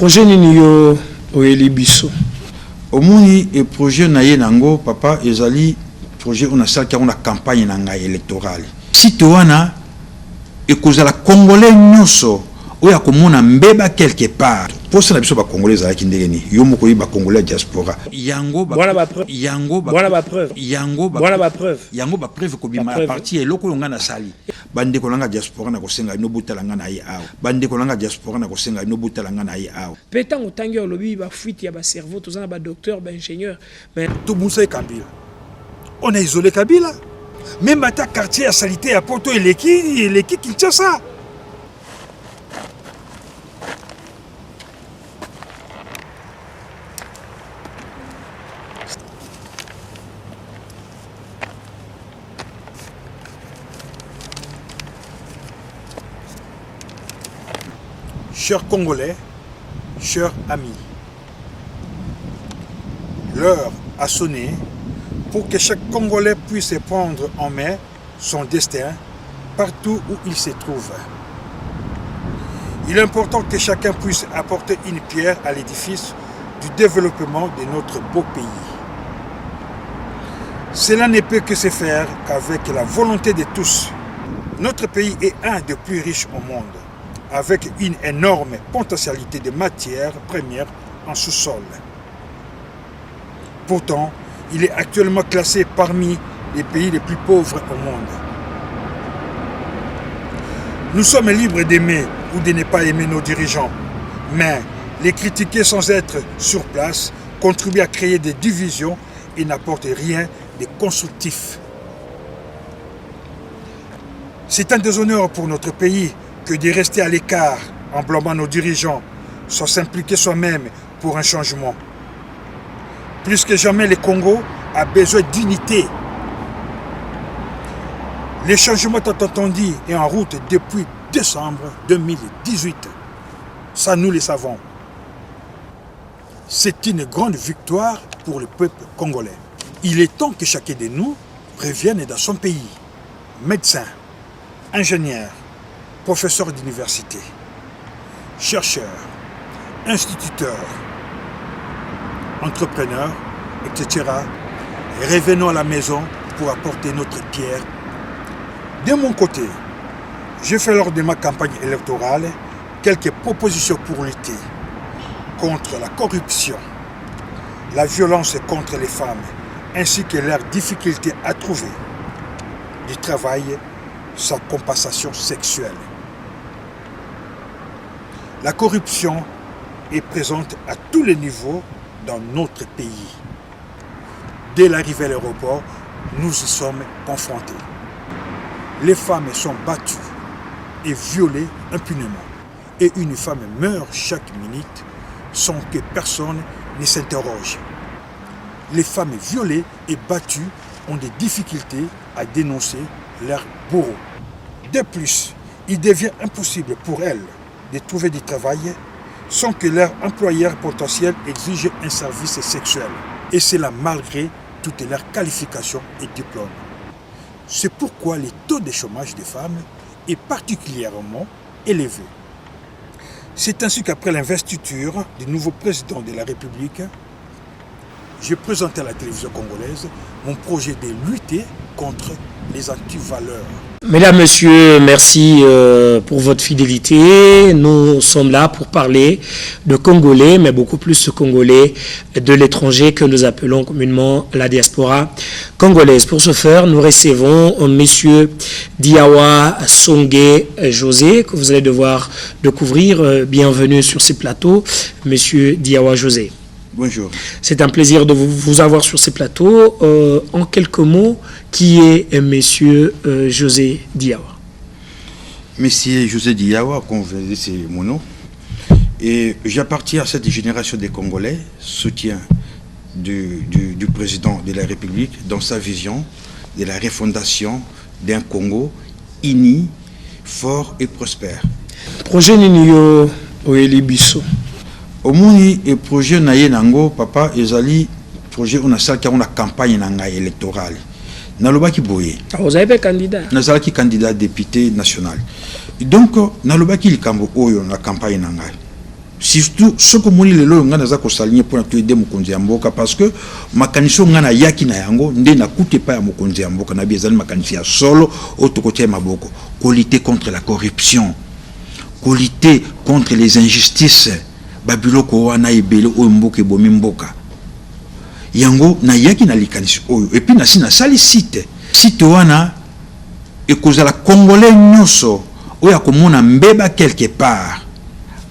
Projet nini yo oyeli biso. Omoni et projet na ye nango papa ezali projet on a ça qui a une campagne nanga électorale. Si toana et cause la congolais nyoso oya komona mbeba quelque part. Pour ça la biso ba congolais avec ndegeni. Yo moko yi ba congolais diaspora. Yango ba voilà ba preuve. Yango ba voilà ba preuve. Yango ba voilà ba preuve. Yango ba preuve ko bima parti et loko yonga na sali. Bande ko langa diaspora na ko senga no butalanga na ye aw. Bande ko langa diaspora na ko senga no butalanga na ye aw. Petango tangi olobi ba fuite ya ba cerveau tozana ba docteur ba ingénieur mais tout Moussa Kabila. On a isolé Kabila. Même à ta quartier à salité à Porto et l'équipe qui tient ça. Chers Congolais, chers amis, l'heure a sonné pour que chaque Congolais puisse prendre en main son destin partout où il se trouve. Il est important que chacun puisse apporter une pierre à l'édifice du développement de notre beau pays. Cela ne peut que se faire qu'avec la volonté de tous. Notre pays est un des plus riches au monde, avec une énorme potentialité de matières premières en sous-sol. Pourtant, il est actuellement classé parmi les pays les plus pauvres au monde. Nous sommes libres d'aimer ou de ne pas aimer nos dirigeants, mais les critiquer sans être sur place contribue à créer des divisions et n'apporte rien de constructif. C'est un déshonneur pour notre pays que de rester à l'écart en blâmant nos dirigeants sans s'impliquer soi-même pour un changement. Plus que jamais, le Congo a besoin d'unité. Le changement tant attendu est en route depuis décembre 2018. Ça, nous le savons. C'est une grande victoire pour le peuple congolais. Il est temps que chacun de nous revienne dans son pays. Médecin, ingénieur, professeur d'université, chercheur, instituteur, entrepreneurs, etc. Revenons à la maison pour apporter notre pierre. De mon côté, j'ai fait lors de ma campagne électorale quelques propositions pour lutter contre la corruption, la violence contre les femmes, ainsi que leurs difficultés à trouver du travail sans compensation sexuelle. La corruption est présente à tous les niveaux dans notre pays. Dès l'arrivée à l'aéroport, nous y sommes confrontés. Les femmes sont battues et violées impunément. Et une femme meurt chaque minute sans que personne ne s'interroge. Les femmes violées et battues ont des difficultés à dénoncer leurs bourreaux. De plus, il devient impossible pour elles de trouver du travail sans que leur employeur potentiel exige un service sexuel. Et cela malgré toutes leurs qualifications et diplômes. C'est pourquoi le taux de chômage des femmes est particulièrement élevé. C'est ainsi qu'après l'investiture du nouveau président de la République, j'ai présenté à la télévision congolaise mon projet de lutter contre les antivaleurs. Mesdames, Messieurs, merci pour votre fidélité. Nous sommes là pour parler de Congolais, mais beaucoup plus ce Congolais de l'étranger que nous appelons communément la diaspora congolaise. Pour ce faire, nous recevons Monsieur Diawa Songé José, que vous allez devoir découvrir. Bienvenue sur ces plateaux, Monsieur Diawa José. Bonjour. C'est un plaisir de vous avoir sur ces plateaux. En quelques mots, qui est Monsieur José Diawa? Monsieur José Diawa, comme vous l'avez dit, c'est mon nom. Et j'appartiens à cette génération des Congolais, soutien du président de la République dans sa vision de la refondation d'un Congo uni, fort et prospère. Projet Ninio Oyeli Bisso. Omoni et projet naye nango papa ezali projet on a ça qui a une campagne nanga électorale. Nalobaki boye. Vous avez candidat. Nazalaki candidat député national. Donc nalobaki likambo oyo na campagne nanga. surtout ce que moni lelo ngana za ko saligner pour to aider mokonzi ya mboka parce que makaniso ngana yaki na yango nde na coûte pas ya mokonzi ya mboka na biezali makanisi ya solo auto côté maboko ko lutter contre la corruption, ko lutter contre les injustices babiloko wana ebele o mboka bomi mboka yango na yaki na likanisi oyo et puis na sina sali site wana ekozala congolais nyonso oyo akomona mbeba quelque part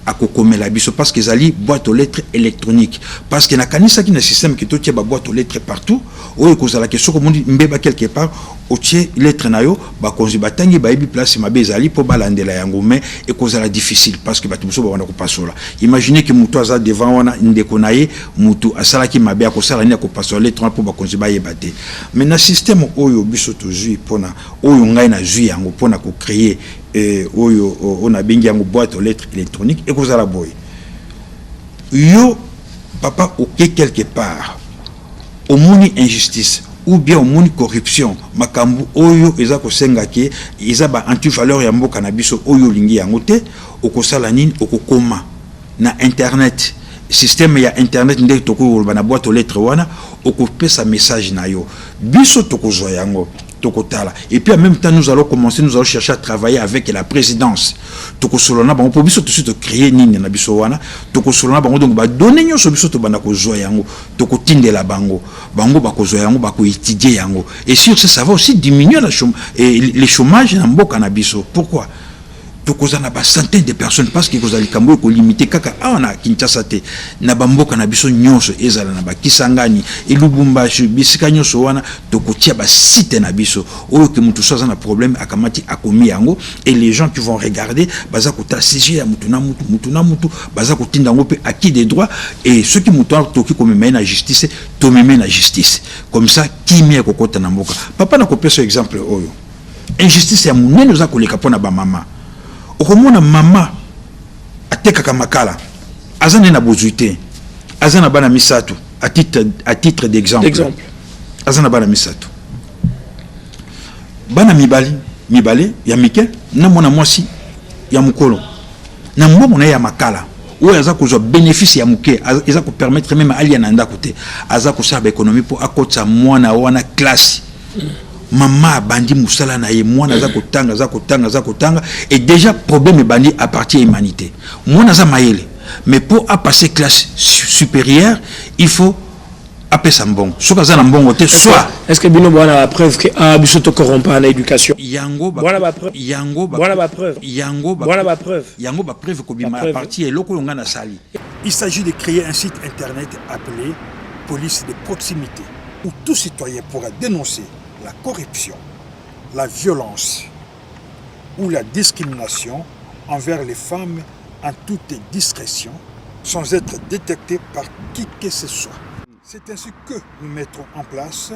akokomela biso parce que zali boîte aux lettres électronique parce que na kanisa ki na système ki to tia ba boîte aux lettres partout oyo kozala ke soko mundi mbeba quelque part o tie lettre na yo ba konzi batangi ba yebi place mabe zali po balandela yango mais ekozala difficile parce que batu biso ba wana ko pasola. Imaginez que mutu aza devant wana ndeko na ye mutu asala ki mabe akosala ni akopasola lettre po ba konzi ba yebate mais na système oyo biso to zui pona oyo ngai na zui yango pona ko créer oyo on a bengi yango boîte aux lettres électroniques et kozala boy yo papa ok quelque part au moni injustice ou bien au moni corruption makambu oyo eza kosenga ke eza ba anti-valeur ya mboka na biso oyo lingi yango te okosala nini okokoma na internet système ya internet nde toko ba na boîte aux lettres wana okopesa message na yo biso tokozwa yango tokotala et puis en même temps nous allons chercher à travailler avec la présidence tokosolona bango po biso tout de créer nini na biso wana tokosolona bango donc ba donner nyonso biso to bana kozwa yango tokotindela bango ba kozwa yango ba ko étudier yango et sur ça va aussi diminuer les chômage na mboka na biso. Pourquoi tokozana ba centaines de personnes parce que kozali kambo ko limiter kaka ana Kinshasa te na bamboka na biso nyonso ezala na ba Kisangani et Lubumbashi bisika nyonso wana tokotia ba site na biso oyo ke mutu soza na problème akamati akomi yango et les gens qui vont regarder baza ko tasije ya mutu na mutu baza ko tinda ngo pe acquis des droits et ceux qui mutu toki ko mena na justice to mena na justice comme ça qui mie ko kota na mboka papa na ko pesa exemple oyo injustice ya munene za koleka pona ba mama okomona mama atekaka makala azana na bozuité azana bana misatu à titre d'exemple azana bana misatu bana mibale ya mike na mona mwasi ya mukolo na mbongo na ya makala ou aza ko bénéfice ya muke aza ko permettre même ali na ndako te aza ko saba économie pour akotsa mwana wana classe Maman bandi musala na ye mwana za kotanga et déjà problème bandi à partir humanité mwana za mayele mais pour passer classe supérieure il faut appeler sambon soka za na mbongo te soit est-ce que bino bwana la preuve que biso to corrompa na éducation yango ba preuve ko bima à partir eloko yonga na sali. Il s'agit de créer un site internet appelé police de proximité où tout citoyen pourra dénoncer la corruption, la violence ou la discrimination envers les femmes en toute discrétion, sans être détecté par qui que ce soit. C'est ainsi que nous mettrons en place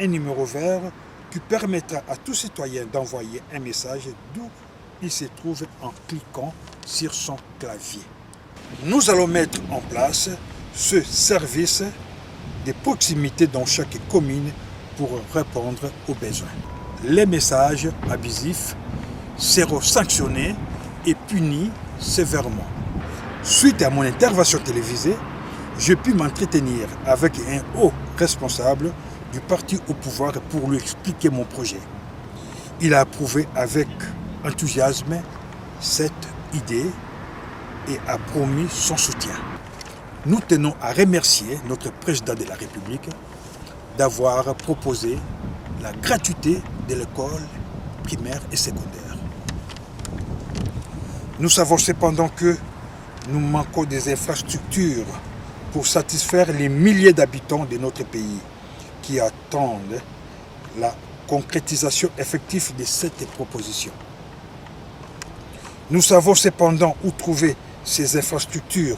un numéro vert qui permettra à tout citoyen d'envoyer un message d'où il se trouve en cliquant sur son clavier. Nous allons mettre en place ce service de proximité dans chaque commune pour répondre aux besoins. Les messages abusifs seront sanctionnés et punis sévèrement. Suite à mon intervention télévisée, je puis m'entretenir avec un haut responsable du parti au pouvoir pour lui expliquer mon projet. Il a approuvé avec enthousiasme cette idée et a promis son soutien. Nous tenons à remercier notre président de la République d'avoir proposé la gratuité de l'école primaire et secondaire. Nous savons cependant que nous manquons des infrastructures pour satisfaire les milliers d'habitants de notre pays qui attendent la concrétisation effective de cette proposition. Nous savons cependant où trouver ces infrastructures.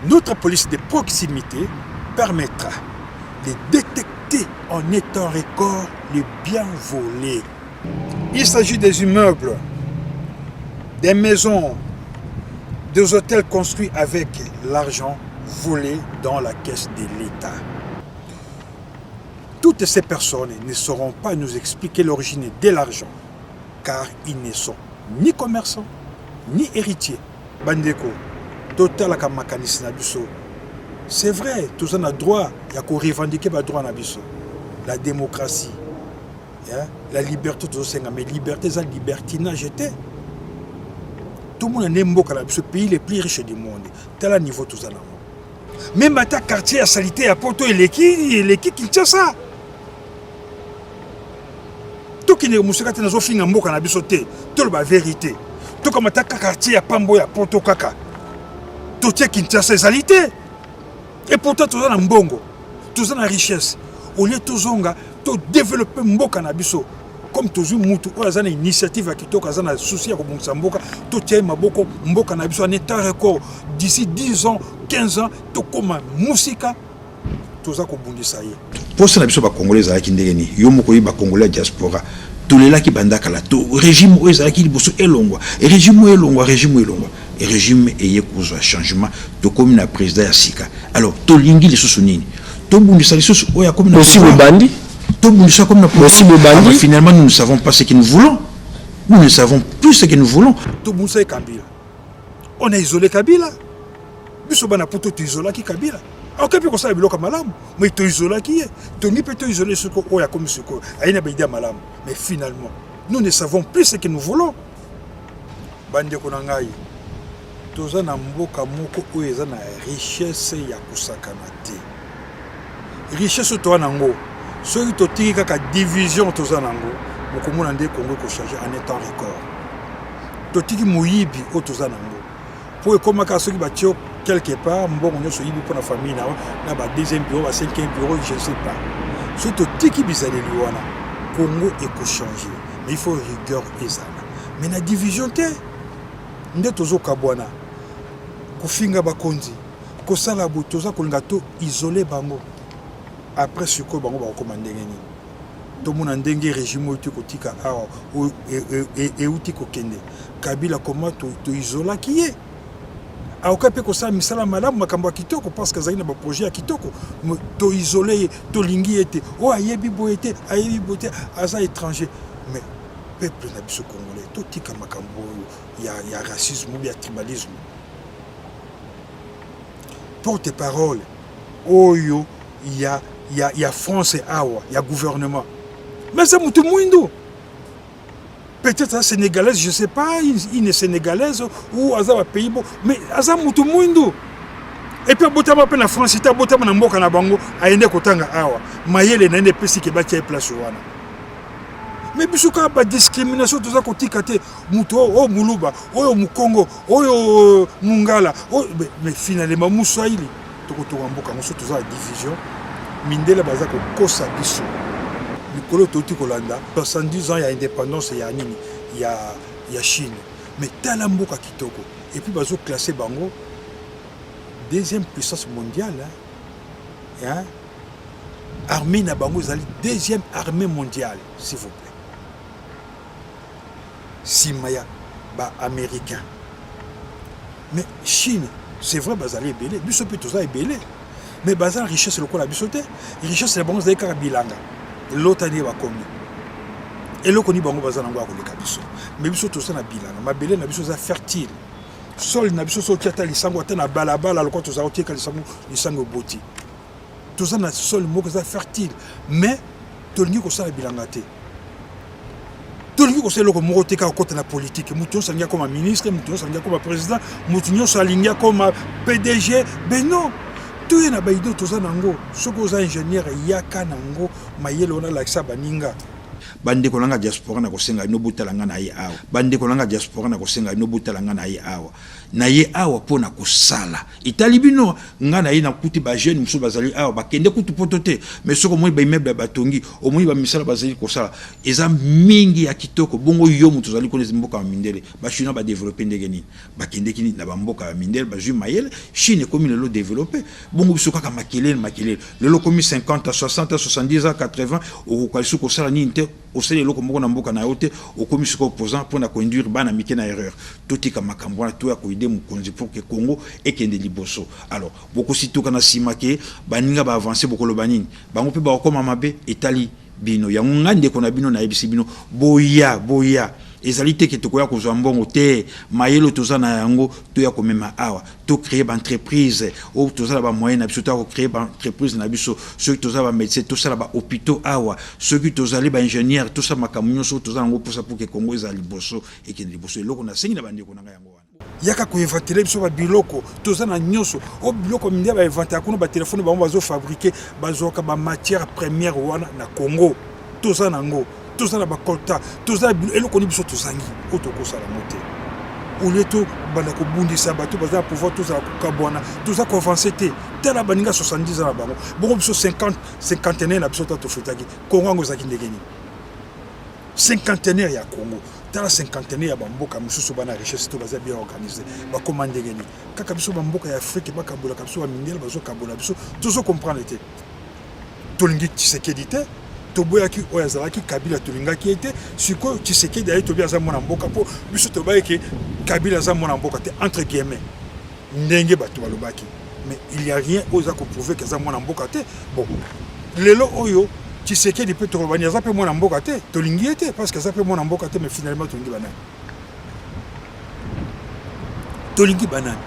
Notre police de proximité permettra de détecter en étant record les biens volés. Il s'agit des immeubles, des maisons, des hôtels construits avec l'argent volé dans la caisse de l'État. Toutes ces personnes ne sauront pas nous expliquer l'origine de l'argent, car ils ne sont ni commerçants, ni héritiers. Bandeko, total comme makanisi na biso. C'est vrai, tout ça a droit, il y a qu'on revendiquer le droit na biso. La démocratie, hein? La liberté, tout ça, mais liberté, c'est la libertinage. Tout le monde est dans ce pays le plus riche du monde. Tel niveau tout ça. Même à ta quartier à salité à Porto et l'équipe qui tient ça. Tout qui est musique à nos fins en moka na bisoté, tout la vérité. Tout comme à ta quartier à Pambo et à Porto Kaka. Tout qui tient ça salité. Et pourtant tout ça en bongo, tout ça en richesse. Au lieu de tout zonga, tout développer mboka na biso. Comme toujours mutu oza na initiative à kitoko za na souci ya kobongisa mboka to tie maboko mboka na biso en état record d'ici 10 ans 15 ans to koma musika toza kobongisa ye posa na biso ba congolais za ki ndengeni yo moko yi ba congolais diaspora to lela ki bandaka la to régime o za ki liboso elongwa et régime elongwa et régime eye kozwa changement to comme na président ya sika alors to lingi les sosunini to bongisa les sosu o ya comme na aussi bandi. Finalement, nous ne savons pas ce que nous voulons. Nous ne savons plus ce que nous voulons. On a isolé Kabila. Bisobana poto tu isola ki Kabila. Ok, puis qu'on s'est isolé comme malam. Mais tu isola qui est. Tu n'y peux pas isoler ce qu'on a comme ce qu'on a. Il y a malam. Mais finalement, nous ne savons plus ce que nous voulons. Bande konangai. Toza na mboka moko oyo na richesse ya kusakana te. Richesse to nango. Ceux qui ont tiré la division, tous en ango, beaucoup de monde Congo qui changer en étant record. Toti qui mouyibi au tous en ango. Pour comme à ceux qui battent quelque part, bon on est sur yibi pour la famille na ba deuxième bureau, ba cinquième bureau, je ne sais pas. Ceux qui bizarre les wana, Congo est qu'on changer. Mais il faut rigueur et ça. Mais la division te, nde tozo kabwana, ko finga ba konzi, ko sala botoza ko ngato isolé bango. Après ce que bango ba commander ngeni to mona ndenge régime uti kotika awa et uti ko kende Kabila comment to isola qui est a okape ko sa misala malamu makambo kitoko parce que zali na ba projet kitoko to isoler to lingi était o ayebi boete ayebi boete asa étranger mais peuple na biso congolais to tika makambo ya racisme ou ya tribalisme porte-parole oyo il y a France et Awa, il y a gouvernement. Mais c'est tout le monde. Peut-être sénégalaise, je ne sais pas, une sénégalaise ou un pays, mais c'est tout le monde. Et puis, si tu la France, si tu as un mboka na bango, il y a un Awa. Maïe, les nègres qui sont bâtis à place. Mais si tu as une discrimination, tout ça, tu as Mouto, oh Moulouba, oh Moukongo, oh Mungala, mais finalement, Moussaïli, tu as une division. Mindela baza ko kosa biso likolo toti kolanda 70 ans ya indépendance ya nini ya Chine mais tala mboka kitoko et puis bazo classer bango deuxième puissance mondiale hein armée na bango zali deuxième armée mondiale s'il vous plaît simaya ba américain mais Chine c'est vrai bazali belé biso pe toza belé. Mais bazar richesse le la bisoté, richesse la banque de Karabilanga. L'autre année va comme. Et l'autre ni bango bazar n'ango akole kabiso. Mais biso tout ça na bilanga, ma belé na biso za fertile. Sol na biso so tiata lisango ata na balabala le quoi tout ça otieka lisango boti. Tout ça na sol moko za fertile. Mais tolingi ko ça na bilanga te. Tolingi ko c'est le moko teka côté na politique. Mouton salinga comme ministre, mouton salinga comme président, mouton salinga comme PDG. Ben non. Tout est na baido toza nango soko za ingénieur yaka nango mayele ona lakisa baninga bande kolanga diaspora na kosenga no butalanga na ye awa bande kolanga diaspora na kosenga no butalanga na ye awa pona kosala italibino nga na ye na kuti ba jeune muso bazali awa bakende kutu potote mais soko moi ba immeuble batongi au moi ba misala bazali kosala eza mingi ya kitoko bongo yo mutu zali konezi mboka mindele ba china ba développer ndegeni bakende kini na ba mboka mindele ba ju mayele Chine comme le développer bongo biso kaka makelele le komi 50 60 70 80 au kwalisu kosala ni inte au sein de l'okomoko na mboka na yote au commission opposant pour na conduire bana mike na erreur totika makambo na to ya koider mukonzi pour que Congo ekende liboso alors beaucoup sito kana simake baninga ba avancer beaucoup le banini bango pe ba koma mabe etali bino ya ngande kona bino na ebisi bino boya ezali te ke tokoya kozwa mbongo te mayelo toza na yango toya komema awa to créer ba entreprise ou toza ba moyen na biso to créer ba entreprise na biso ceux qui toza ba médecin to sala ba hôpitaux awa ceux qui tozali ba ingénieur to sa makamunyo so toza yango pour ça pour que Congo ezali boso et que liboso eloko na sengi na bandeko na yango wana yaka ko inventer biso ba biloko toza na nyonso o biloko mindia ba inventer kuno ba téléphone ba bazo fabriquer bazoka ba matière première wana na Congo toza nango toza na ba colta toza eloko ni biso tozangi otoko sala moté au lieu to bana ko bundisa bato baza pouvoir toza ko kabona toza ko avancer te tala baninga 70 ans na bango bongo biso 50 na biso to fetaki Congo ngo zaki ndegeni 50 ya Congo dans la 50 ya bamboka mususu bana richesse to baza bien organisé ba commande ngeni kaka biso bamboka ya Afrique ba kabola biso ba mindel bazo kabola biso tozo comprendre te tolingi Tshisekedi te toboyaki oyazalaki Kabila tolingaki ete siko Tshisekedi ayi tobi aza mona mboka po biso tobayeke Kabila aza mona mboka te entre guillemets ndenge bato balobaki mais il y a rien oza ko prouver que aza mona mboka te bon lelo oyo Tshisekedi peut te revenir, ça peut mon amboka te, tolingi ete parce que ça peut mon amboka te mais finalement tolingi banane. Tolingi banane.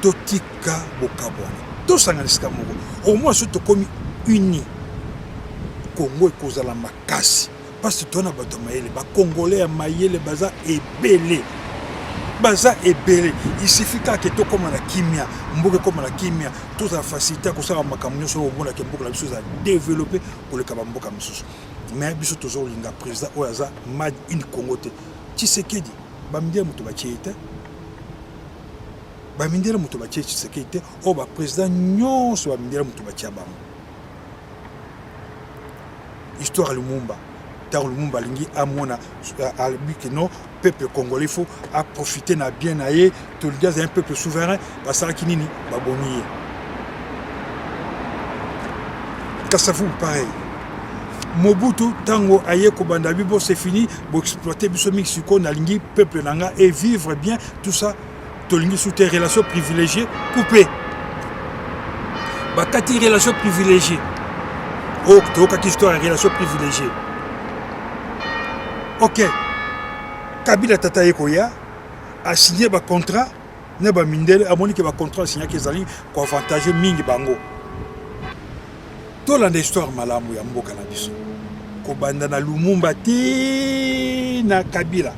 Totika bokabwana. To sanganisika moko. Au moins ce to komi uni. Congo e kozala makasi parce que tona bato mayele ba congolais ya mayele baza ebele. Baza ebele il suffit que to comme la kimia mboke comme la kimia tout ça facilité ko ça makamunyo so omona ke mboka la biso za développer pour le kabamboka mususu mais biso tozo linga président oyaza mad in Congo te Tshisekedi bamindela muto ba chiete bamindela muto ba chiete Tshisekedi o ba président nyonso bamindela muto ba chiaba histoire Lumumba dans le monde balingi amona albike non peuple congolais faut à profiter na bien naé tout le gaz un peuple souverain basala kinini baboni kasafu pareil Mobutu tango aye ko banda bibo c'est fini bo exploiter biso Mexico na lingi peuple nanga et vivre bien tout ça to lingi sous tes relations privilégiées coupées bakati relations privilégiées oh to ka histoire relations privilégiées. Ok, Kabila Tata Ekoya a signé un contrat, n'a pas mindel, a monique un contrat signé qu'ils allaient pour avantager Mingi Bango. Tout l'histoire malamu ya mboka na biso. Ko banda na Lumumba te na Kabila.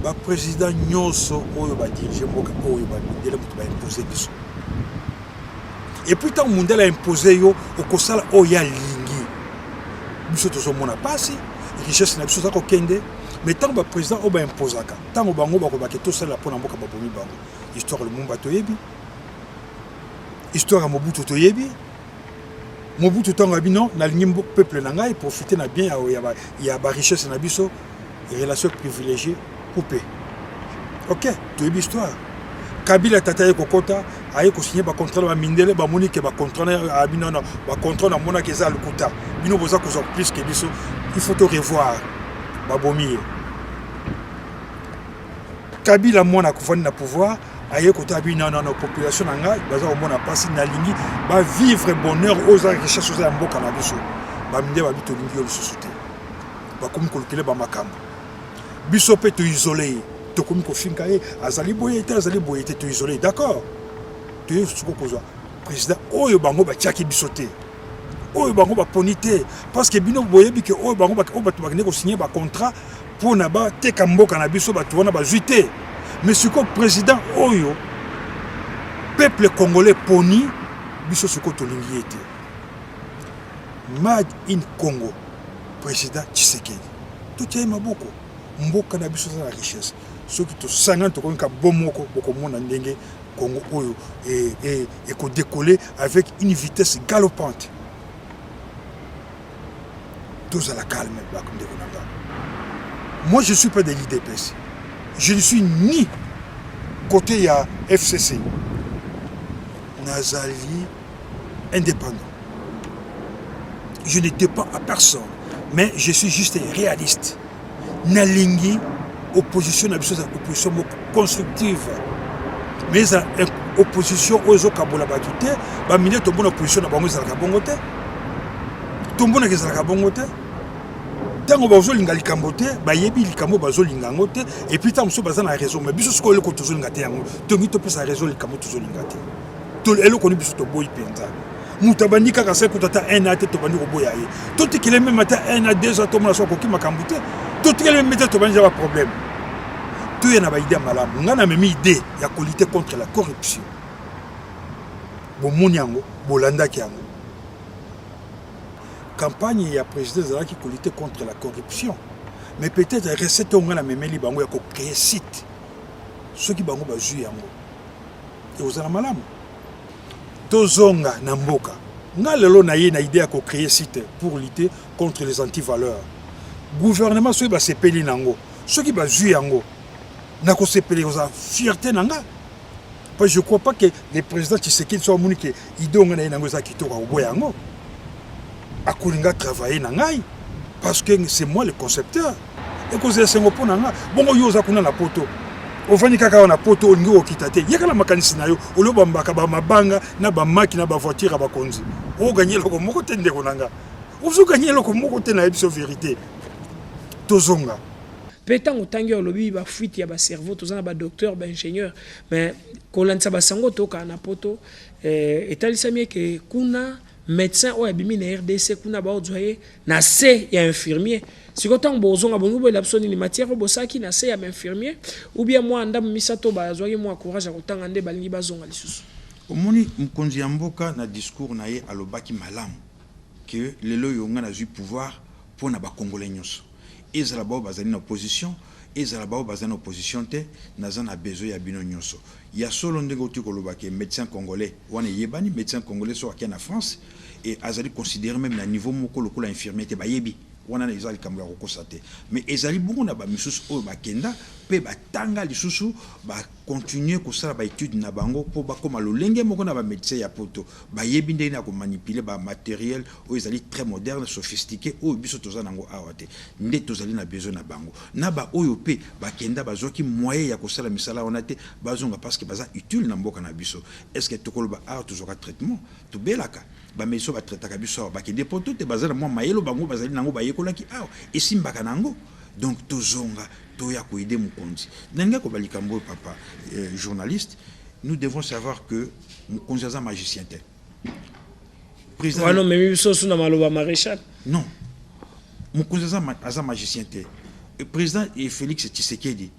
Ba président nyonso oyo ba diriger mboka oyo ba mindel mutu ba imposer biso. Et puis tant mundela imposer yo okosala oya lingi. Biso tozo mona pasi. Richesse na biso za ko kende mais tant ba président o ba imposaka tant bango ba ko ba ke to sala pona mboka ba bomi bango histoire le Lumumba to yebi histoire ya Mobutu to yebi Mobutu tanga bino na ligne peuple na ngai profiter na bien ya ba richesse na biso relations privilégiées coupées. OK to yebi histoire Kabila tata ye kokota aye ko signer ba contrat ba mindele ba monique ba contrat na bino na ba contrat na mona ke za lukuta bino boza ko plus que biso il faut te revoir babomi Kabila mona ko fandi na pouvoir aye ko tabi na population nga baza ko mona passer na lingi ba vivre bonheur aux richesses aux mboka na biso ba minde ba bito lingi yo susute ba komi ko lekele ba makambo biso pe to isolé to komi ko finka azali boye te to isolé d'accord to suko kozwa président oyo bango ba tiaki biso te oyo bango ba ponité parce que bino boyebi que oyo bango ba bato ba ko signer ba contrat pour na ba teka mboka na biso bato wana ba juité mais suko président oyo peuple congolais poni biso suko to lingi été made in Congo président Tshisekedi tout est maboko mboka na biso za richesse ceux qui to sanga to konka bomoko boko mona ndenge Congo oyo et ko décoller avec une vitesse galopante. Tous à la calme. Moi, je ne suis pas de l'IDPS. Je ne suis ni côté à FCC. Nazali indépendant. Je ne dépends à personne. Mais je suis juste réaliste. Nalingi, opposition, opposition constructive. Mais opposition aux Kabola Batute, bah mine to bonne opposition na bango zalaka bongo te. To mbona ke zalaka bongo te. Tango bazolinga likambo te, bayebi likambo bazolinga ngo te, et puis tango so baza na raison, mais biso siko eloko tozolinga te yango, tongi to pesa raison likambo tozolinga te. To eloko ni biso to boyi penza. Muta bandi kaka se kutata 1 an te to bandi koboya ye. To tikele même mata 1 an 2 ans to mona so ko ki makambo te. To tikele même meta to bandi ba problème. To yana ba idée malamu. Ngana memi idée ya ko lutter contre la corruption. Bo munyango, bo landaki yango. Campagne ya président Zalaki pour lutter contre la corruption. Mais peut-être recette on a même li bango ya ko créer site. Ceux qui bango ba ju yango. Et aux ala malamu. Tozonga na mboka. Nga lelo na ye na idée ya ko créer site pour lutter contre les antivaleurs. Gouvernement so ba sepeli nango. Ceux qui ba ju yango. Na ko sepeli aux fierté nanga. Parce que je crois pas que les présidents Tshisekedi soient moni que idée on na nango za kitoko ko yango. Akulinga travailler na ngai parce que c'est moi le concepteur et que c'est sengo pona nga bongo yoza kuna na poto ovani kaka na poto ngi okitate yekala makanisi na yo oloba mbaka ba mabanga na ba maki na ba voiture ba konzi o gagner loko moko tende konanga ozo gagner loko moko te na ebiso vérité tozonga Pétango tangi olobi ba fuite ya ba cerveau tozana ba docteur ba ingénieur mais kolansa ba sango toka na poto etalisami ke kuna médecin ou abimi na RDC kuna ba ozoye na C ya infirmier sikotango bozonga bongo la personne ni matière bosaki na C ya infirmier ou bien moi ndam misato ba zoye moi courage akotanga nde balingi bazonga lisusu omoni mkonzi ya mboka na discours na ye alobaki malamu que lelo yonga na zu pouvoir pour na ba congolais nyonso ezala ba bazali na opposition ezala ba bazali na opposition te naza na besoin ya bino nyonso ya solo ndenge oti kolobaki médecin congolais wana yebani médecin congolais so akena na France et azali considéré même na niveau moko lokola infirmier te bayebi wana na ezali kambo ya kokosate mais ezali bongo na ba misusu oyo bakenda pe batanga lisusu ba continuer kosala ba étude na bango po bakoma lolenge moko na ba médecin ya poto bayebi ndenge na ko manipuler ba matériel oyo ezali très moderne sophistiqué oyo biso toza nango awa te nde tozali na besoin na bango na ba oyo pe bakenda bazoki moyen ya kosala misala wana te bazonga parce que baza utile na mboka na biso est-ce que tokoloba awa tozoka traitement tobelaka ba meso ba traitaka biso ba kende poto te bazala mo mayelo bango bazali nango bayekolaki awa esimbaka nango donc tozonga toya ko aider mukonzi ndenge ko balikambo papa journaliste nous devons savoir que mukonzi aza magicien te président non mais biso suna maloba maréchal non mukonzi aza magicien te président Félix Tshisekedi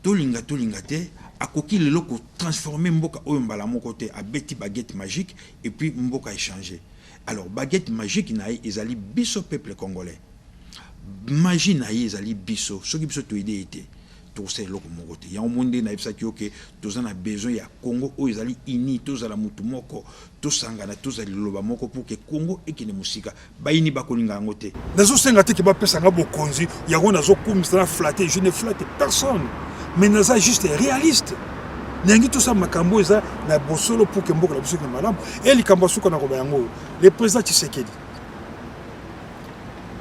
tolinga te akoki lelo ko transformer mboka oyo mbala moko te abeti baguette magique et puis mboka échanger alors baguette magique na ezali biso peuple congolais magie na ezali biso soki biso to idée était to se loko moko te ya omonde na ebisa ki toza na besoin ya Congo oyo ezali ini toza la mutu moko to sangana toza liloba moko pour que Congo ekene musika bayini bakolinga ngo te nazo senga te ke ba pesa nga bokonzi yango nazo kumisa na flatter je ne flatte personne mais naza juste réaliste nengi tout ça makambo eza na bosolo pour que mboka la biso ke malamu et likambo suka na ko bayango le président Tshisekedi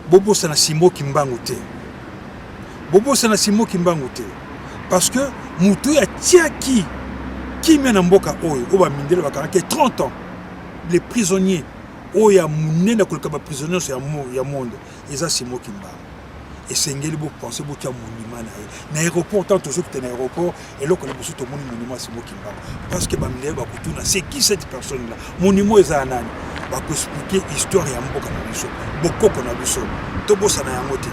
Bobo sana Simo Kimbangu te. Bobo sana Simo Kimbangu te. Parce que mutu ya tiaki qui mena mboka oyo oba mindele bakarake 30 ans. Les prisonniers oya munena kolika ba prisonniers ya monde eza Simo Kimbangu. Et sengeli bo penser bo tia monument na aéroport tant toujours que na aéroport et là ko le bosu to monument Simo Kimbangu parce que ba mindele ba kutuna c'est qui cette personne là monument eza nani ba ko expliquer histoire ya mboka na biso bokoko na biso to bosa na yango te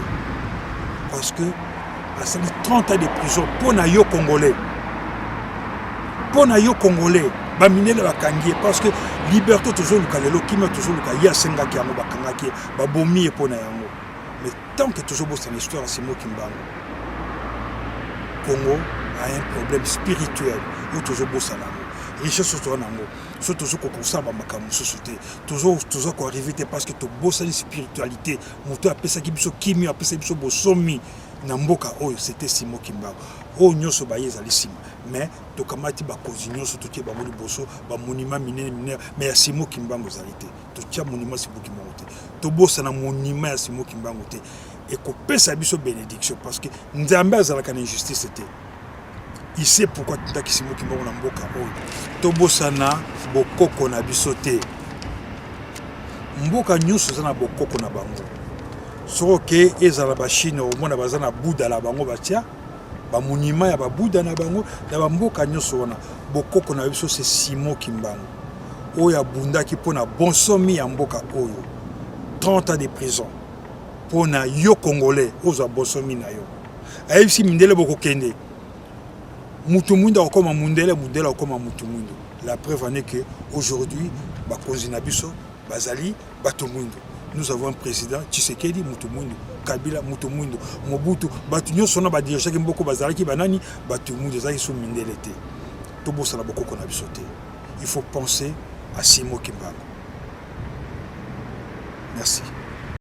parce que à 30 ans de prison pour na yo congolais ba minele ba kangie parce que liberté toujours le kalelo kima toujours le ya senga ki yango ba kangaki ba bomi pour na yango mais tant que toujours bosa na histoire Simo Kimbangu Congo a un problème spirituel ou toujours bosa na richesse to nango so toujours ko kosaba makamu sosote toujours ko arriver parce que to bossa spiritualité moto apesa ki biso kimi apesa biso bosomi na mboka oyo c'était Simo Kimbangu o nyoso ba yezali sima mais to kamati ba kozinyoso to tie ba moni boso ba monument minene mais ya Simo Kimbangu zalité to tia monument Simo Kimbangu te to bossa na monument ya Simo Kimbangu te et ko pesa biso bénédiction parce que nzambe azalaka na injustice te. Il sait pourquoi tu as dit que tu as mboka oyo tobosana bokoko na biso te mboka nyuso za na bokoko na bango soki ezala ba Chine omona baza na Bouddha la bango batia ba monument ya ba Bouddha na bango na ba mboka nyonso wana bokoko na biso c'est Simon Kimbangu oyo abundaki pona bonsomi ya mboka oyo 30 ans de prison pona yo congolais ozo bonsomi na yo ayebisi mindele bokokende mutu mwindu akoma mundele mundele akoma mutu mwindu. La preuve en est que aujourd'hui bakonzi na biso bazali bato mwindu. Nous avons un président Tshisekedi mutu mwindu, Kabila mutu mwindu, Mobutu batu nyonso na ba dirigeant mboko bazalaki banani batu mwindu ezali so mindele te. Tobosa na bokoko na biso te. Il faut penser à Simon Kimbangu. Merci.